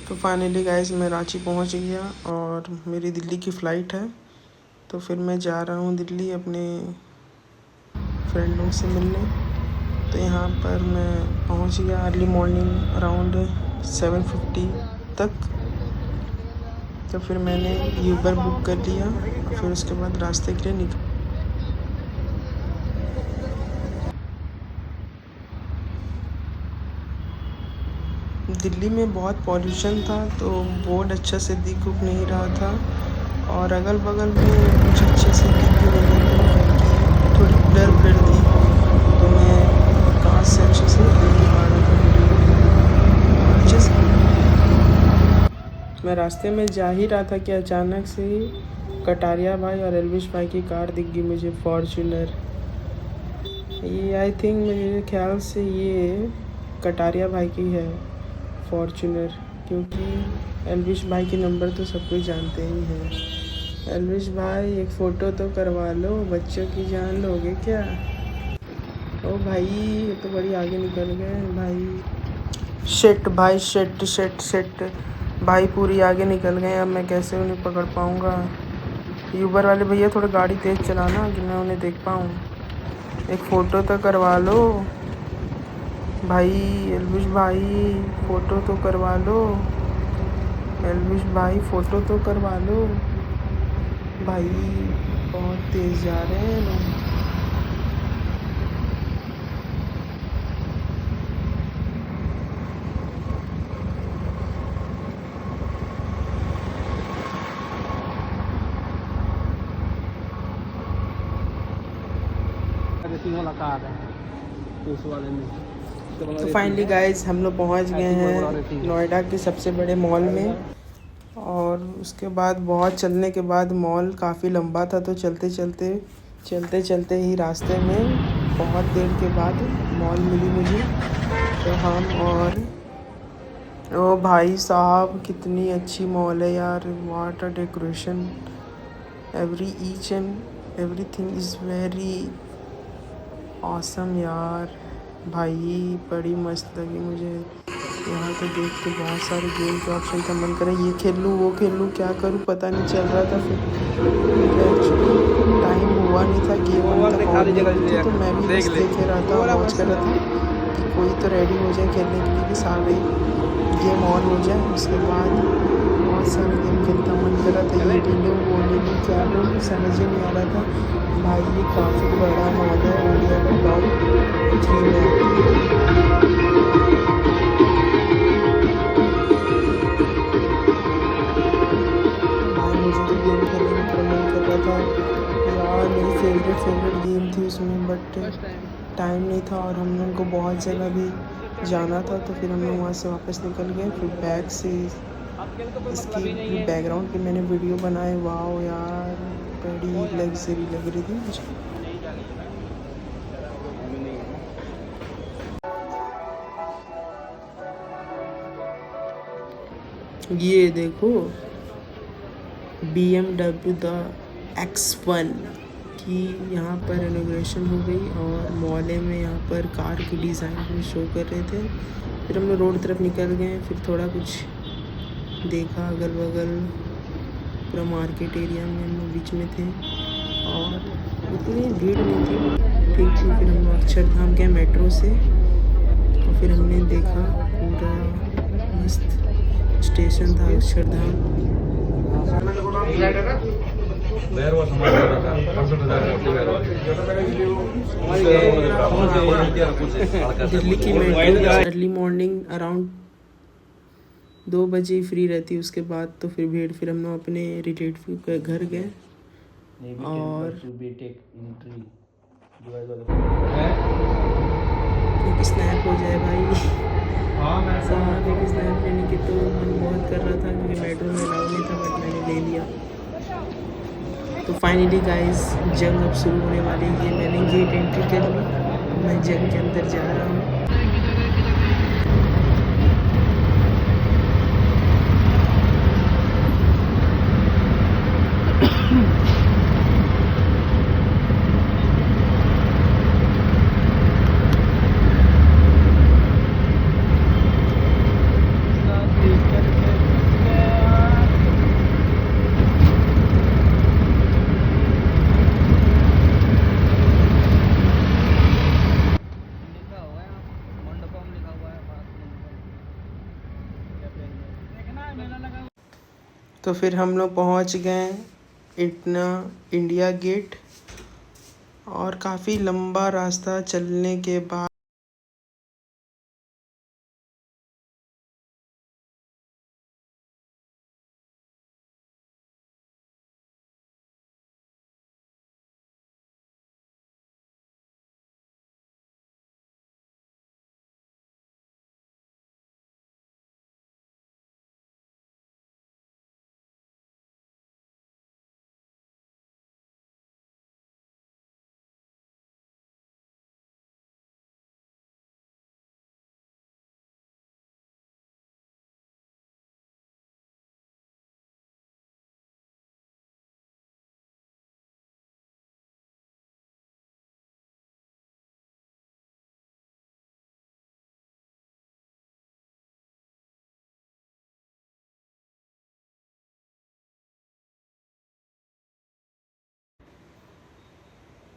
तो finally guys मैं रांची पहुंच गया और मेरी दिल्ली की फ़्लाइट है। तो फिर मैं जा रहा हूं दिल्ली अपने फ्रेंडों से मिलने। तो यहाँ पर मैं पहुंच गया अर्ली मॉर्निंग अराउंड 7:50 तक। तो फिर मैंने यूबर बुक कर लिया और फिर उसके बाद रास्ते के लिए निकल। दिल्ली में बहुत पॉल्यूशन था तो बोर्ड अच्छा से दिख नहीं रहा था और अगल बगल में कुछ अच्छे से दिख भी नहीं रहा था क्योंकि थोड़ी ब्लर ब्लर थी। तो मैं कांच से अच्छे से देख नहीं पा रहा था अच्छे से। मैं रास्ते में जा ही रहा था कि अचानक से ही कटारिया भाई और एल्विश भाई की कार दिख गई मुझे, फॉर्च्यूनर। ये आई थिंक मेरे ख्याल से ये कटारिया भाई की है फॉर्च्यूनर, क्योंकि एल्विश भाई के नंबर तो सब कोई जानते ही हैं। एल्विश भाई एक फ़ोटो तो करवा लो, बच्चों की जान लोगे क्या? ओ भाई ये तो बड़ी आगे निकल गए भाई। शिट भाई, शिट शिट शिट भाई, पूरी आगे निकल गए। अब मैं कैसे उन्हें पकड़ पाऊँगा? यूबर वाले भैया थोड़ा गाड़ी तेज़ चलाना कि मैं उन्हें देख पाऊँ। एक फ़ोटो तो करवा लो भाई। एल्विश भाई फ़ोटो तो करवा लो। एल्विश भाई फ़ोटो तो करवा लो भाई। बहुत तेज़ जा रहे हैं लोग। तो फाइनली गाइस हम लोग पहुंच गए हैं नोएडा के सबसे बड़े मॉल में। और उसके बाद बहुत चलने के बाद मॉल काफ़ी लंबा था, तो चलते चलते ही रास्ते में बहुत देर के बाद मॉल मिली मुझे। तो हम और ओ भाई साहब कितनी अच्छी मॉल है यार। What a decoration, each and everything is very awesome यार। भाई बड़ी मस्त लगी मुझे यहाँ तो देख के। बहुत सारे गेम के ऑप्शन का मन करे ये खेल लूँ वो खेल लूँ, क्या करूँ पता नहीं चल रहा था। फिर एक्चुअली टाइम हुआ नहीं था, गेम थी, तो मैं भी बस देखे रहा था, वॉच कर रहा था कि कोई तो रेडी हो जाए खेलने के लिए कि सारे गेम ऑन हो जाए। उसके बाद बहुत सारे गेम खेलता मन कर रहा था, ये ले लूँ वो ले लूँ, क्या लूँ समझ ही नहीं आ रहा था। भाई ये काफ़ी बड़ा मॉल है इंडिया का टॉप 3 में। भाई मुझे तो गेम खेलने में थोड़ा मन कर रहा था यार। मेरी फेवरेट गेम थी उसमें, बट टाइम नहीं था और हम लोग को बहुत जगह भी जाना था। तो फिर हम लोग वहाँ से वापस निकल गए। फिर बैक से इसकी बैकग्राउंड की मैंने वीडियो बनाए। वाह यार बड़ी लग्जरी लग रही थी मुझे। ये देखो BMW द X1 की यहाँ पर इनॉग्रेशन हो गई और मॉले में यहाँ पर कार की डिज़ाइन शो कर रहे थे। फिर हम लोग रोड तरफ निकल गए। फिर थोड़ा कुछ देखा अगल बगल, पूरा मार्केट एरिया में हम लोग बीच में थे और उतनी भीड़ नहीं थी, ठीक थी। फिर हम लोग अक्षरधाम गए मेट्रो से और फिर हमने देखा पूरा मस्त स्टेशन था अक्षरधाम। दिल्ली की मेट्रो अर्ली मॉर्निंग अराउंड 2 बजे फ्री रहती है। उसके बाद तो फिर भीड़। फिर हम लोग अपने रिलेटिव के घर गए और एक स्नैप हो जाए भाई। साहब एक स्नैप लेने की तो मन बहुत कर रहा था क्योंकि मेट्रो में अलाउ नहीं था, बट मैंने ले लिया। तो फाइनली गाइस जंग अब शुरू होने वाली है। मैंने गेट एंट्री कर ली, अब मैं जंग के अंदर जा रहा हूँ। तो फिर हम लोग पहुंच गए इतना इंडिया गेट, और काफ़ी लंबा रास्ता चलने के बाद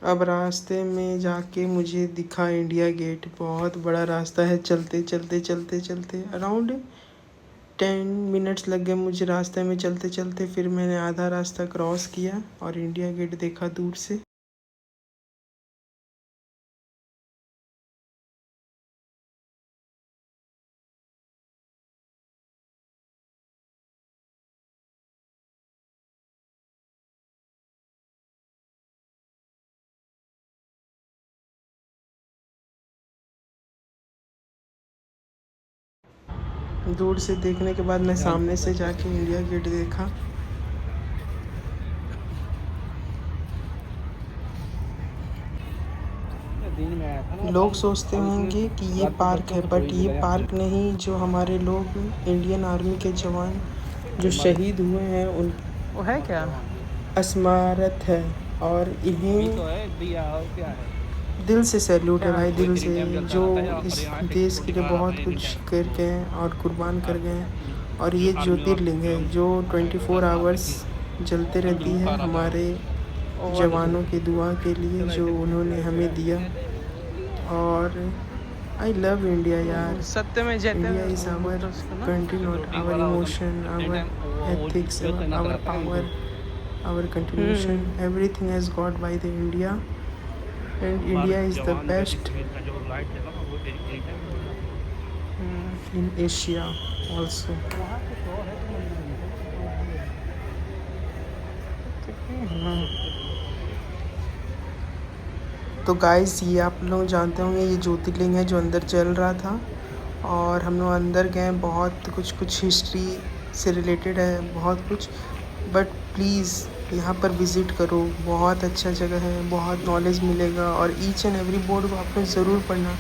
अब रास्ते में जाके मुझे दिखा इंडिया गेट। बहुत बड़ा रास्ता है, चलते चलते चलते चलते अराउंड 10 मिनट्स लग गए मुझे रास्ते में चलते चलते। फिर मैंने आधा रास्ता क्रॉस किया और इंडिया गेट देखा दूर से। दूर से देखने के बाद मैं सामने से जाके इंडिया गेट देखा। लोग सोचते होंगे कि ये पार्क है, बट ये पार्क नहीं। जो हमारे लोग इंडियन आर्मी के जवान जो शहीद हुए हैं उन वो है क्या स्मारक है, और इन्हें दिल से सैल्यूट है भाई, दिल से, जो इस देश के लिए बहुत कुछ कर गए और कुर्बान कर गए। और ये ज्योतिर्लिंग है जो 24 आवर्स जलते रहती है हमारे जवानों की दुआ के लिए जो उन्होंने हमें दिया। और आई लव इंडिया यार। सत्य में India is our country, not our emotion, our ethics, our power, our continuation. Everything has got by the India, and India is the best in Asia also. तो गाइस, ये आप लोग जानते होंगे ये ज्योतिर्लिंग है जो अंदर चल रहा था, और हम लोग अंदर गए। बहुत कुछ हिस्ट्री से रिलेटेड है, बहुत कुछ। बट प्लीज़ यहाँ पर विज़िट करो, बहुत अच्छा जगह है, बहुत नॉलेज मिलेगा। और ईच एंड एवरी बोर्ड को आपने ज़रूर पढ़ना।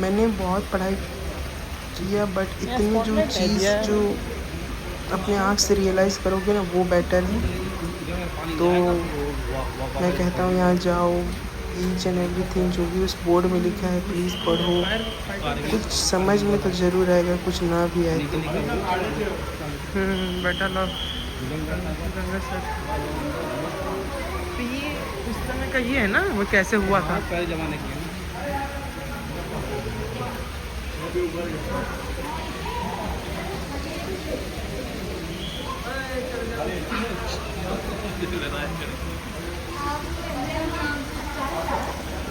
मैंने बहुत पढ़ाई किया, बट इतनी जो चीज़ जो अपने आँख से रियलाइज़ करोगे ना, वो बेटर है। तो मैं कहता हूँ यहाँ जाओ, ईच एंड एवरीथिंग जो भी उस बोर्ड में लिखा है प्लीज़ पढ़ो। कुछ समझ में तो ज़रूर आएगा, कुछ ना भी आए तो। Better love. तो ये उस समय का ये है ना, वो कैसे हुआ था पहले ज़माने की।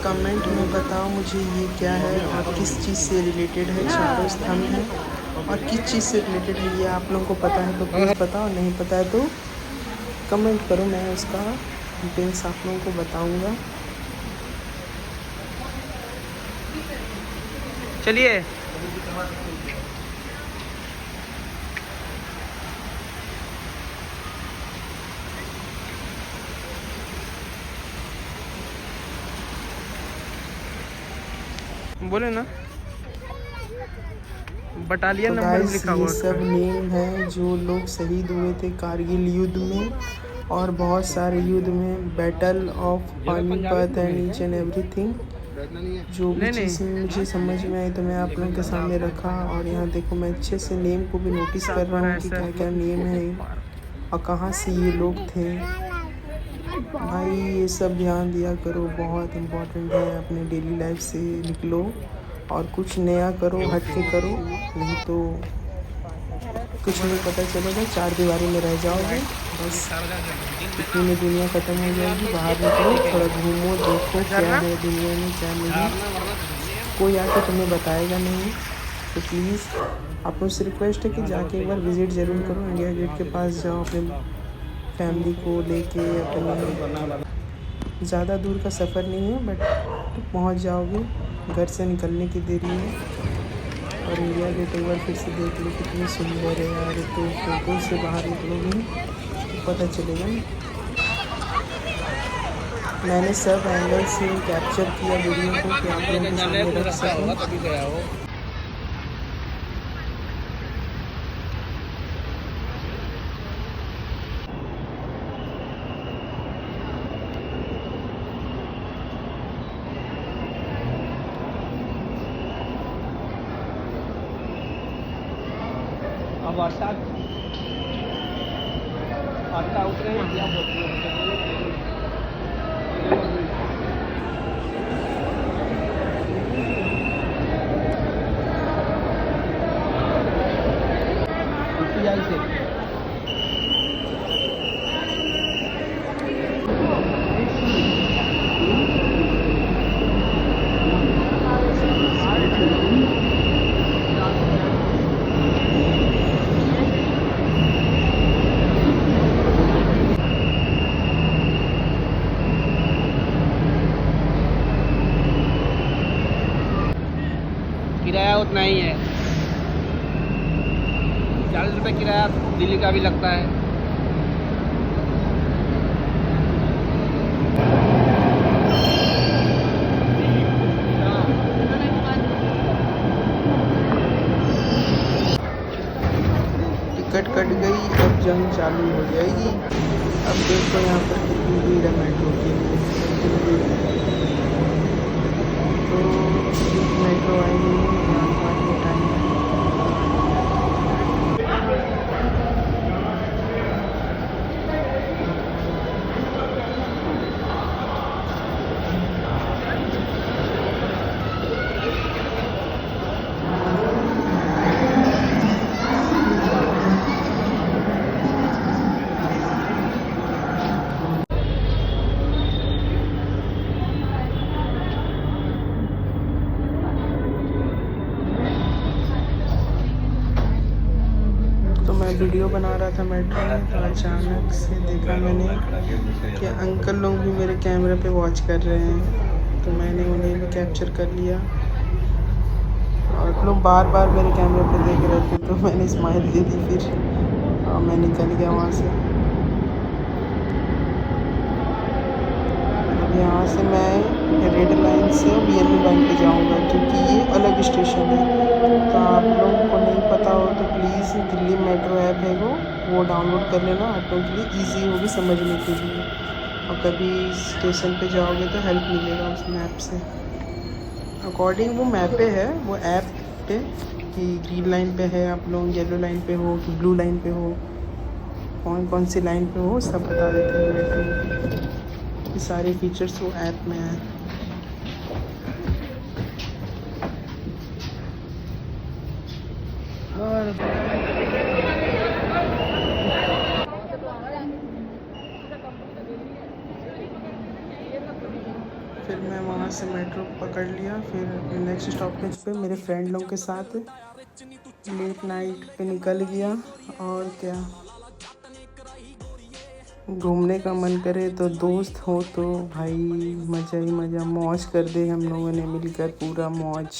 कमेंट में बताओ मुझे ये क्या है और किस चीज़ से रिलेटेड है। चारों स्तंभ है और किस चीज़ से रिलेटेड है, ये आप लोगों को पता है तो प्लीज़ बताओ, नहीं पता है तो कमेंट करो, मैं उसका डिटेल्स आप लोगों को बताऊंगा। चलिए बोले ना, बटालियन तो नंबर लिखा हुआ। ये सब नेम है जो लोग शहीद हुए थे कारगिल युद्ध में और बहुत सारे युद्ध में, battle of Panipat and each and everything. जो भी चीज़ मुझे समझ में आई तो मैं आप लोगों के सामने रखा। और यहाँ देखो, मैं अच्छे से नेम को भी नोटिस कर रहा हूँ कि क्या क्या नेम है और कहाँ से ये लोग थे। भाई ये सब ध्यान दिया करो, बहुत इम्पोर्टेंट है। अपने डेली लाइफ से निकलो और कुछ नया करो, हट के करो, नहीं तो कुछ नहीं पता चलेगा, चार दीवारी में रह जाओगे बस। इतनी में दुनिया ख़त्म हो जाएगी। बाहर निकलो, थोड़ा घूमो, देखो क्या है दुनिया में क्या नहीं। कोई आके तुम्हें बताएगा नहीं। तो प्लीज़ आप मुझसे रिक्वेस्ट है कि जाके एक बार विज़िट ज़रूर करो। इंडिया गेट के पास जाओ, अपने फैमिली को लेके। अपने ज़्यादा दूर का सफ़र नहीं है, बट पहुंच जाओगे। घर से निकलने की देरी है। और इंडिया गेट एक बार फिर से देख लो, कितनी सुंदर है यार। तो फोटो से बाहर निकलोगे तो पता चलेगा ना। मैंने सब एंगल से कैप्चर किया वीडियो को कि आप लोगों के सामने रख सकूँ। अब आटा उतरे क्या बोलते हैं। किराया उतना ही है, 40 रुपये किराया दिल्ली का भी लगता है। टिकट कट गई, अब जंग चालू हो जाएगी। अब देखो यहाँ पर कितनी भीड़ है मेट्रो के लिए। तो मेट्रो आएगी टाइम। मैं वीडियो बना रहा था मेट्रो में, तो अचानक से देखा मैंने कि अंकल लोग भी मेरे कैमरे पे वॉच कर रहे हैं। तो मैंने उन्हें भी कैप्चर कर लिया। और लोग बार बार मेरे कैमरे पे देख रहे थे, तो मैंने स्माइल दे दी फिर, और मैं निकल गया वहाँ से। अब यहाँ से मैं रेड लाइन से अब येलो लाइन पे जाऊँगा, क्योंकि ये अलग स्टेशन है। तो आप लोगों को नहीं पता हो तो प्लीज़ दिल्ली मेट्रो ऐप है वो डाउनलोड कर लेना। आप लोगों के लिए ईजी होगी समझने के लिए। और कभी स्टेशन पे जाओगे तो हेल्प मिलेगा उस मैप से। अकॉर्डिंग वो मैप पे है, वो ऐप पे, कि ग्रीन लाइन पे है आप लोग, येलो लाइन पे हो कि ब्लू लाइन पे हो, कौन कौन सी लाइन पे हो, सब बता देते हैं मेट्रो। ये सारे फीचर्स वो ऐप में हैं। और फिर मैं वहाँ से मेट्रो पकड़ लिया। फिर नेक्स्ट स्टॉपेज पे मेरे फ्रेंड लोग के साथ लेट नाइट पे निकल गया। और क्या, घूमने का मन करे तो दोस्त हो तो भाई मज़ा ही मज़ा, मौज कर दे हम लोगों ने मिलकर, पूरा मौज।